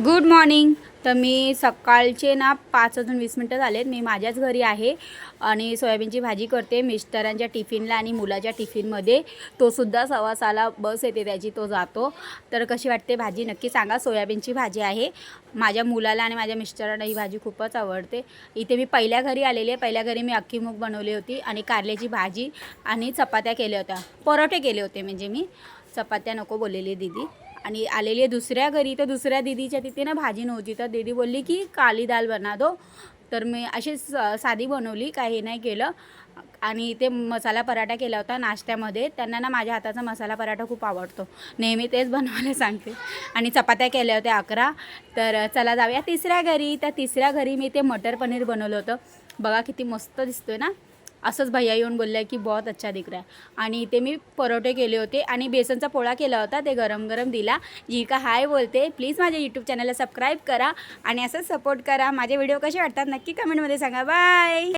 Good morning. तर मी सकाळचे ना 5:20 झालेत. मी माझ्याच घरी आहे आणि सोयाबीनची भाजी करते मिस्टरांच्या टिफिनला आणि मुलाच्या टिफिनमध्ये. तोसुद्धा 6:15ला बस येते त्याची, तो जातो. तर कशी वाटते भाजी नक्की सांगा. सोयाबीनची भाजी आहे. माझ्या मुलाला आणि माझ्या मिस्टरांना ही भाजी खूपच आवडते. इथे मी पहिल्या घरी आलेली आहे. पहिल्या घरी मी अख्खी मूग बनवली होती आणि कारल्याची भाजी आणि चपात्या केल्या होत्या, परोठे केले होते. म्हणजे मी चपात्या नको बोललेली दीदी. आणि आलेली आहे दुसऱ्या घरी. तर दुसऱ्या दीदीच्या तिथे ना भाजी नव्हती, तर दीदी बोलली की काली दाल बना दो. तर मी अशी साधी बनवली, काही नाही केलं. आणि इथे मसाला पराठा केला होता नाश्त्यामध्ये. त्यांना ना माझ्या हाताचा मसाला पराठा खूप आवडतो, नेहमी तेच बनवायला सांगते. आणि चपात्या केल्या होत्या 11. तर चला जाऊया तिसऱ्या घरी. तर तिसऱ्या घरी मी ते मटर पनीर बनवलं होतं. बघा किती मस्त दिसतोय ना. असंच भैया येऊन बोलला की बहुत अच्छा दिख रहा है. आणि इथे मी परोठे केले होते आणि बेसनचा पोळा केला होता, ते गरम गरम दिला. जी का हाय बोलते. प्लीज माझ्या यूट्यूब चॅनलला सबस्क्राईब करा आणि असंच सपोर्ट करा. माझे व्हिडिओ कसे वाटतात नक्की कमेंटमध्ये सांगा. बाय.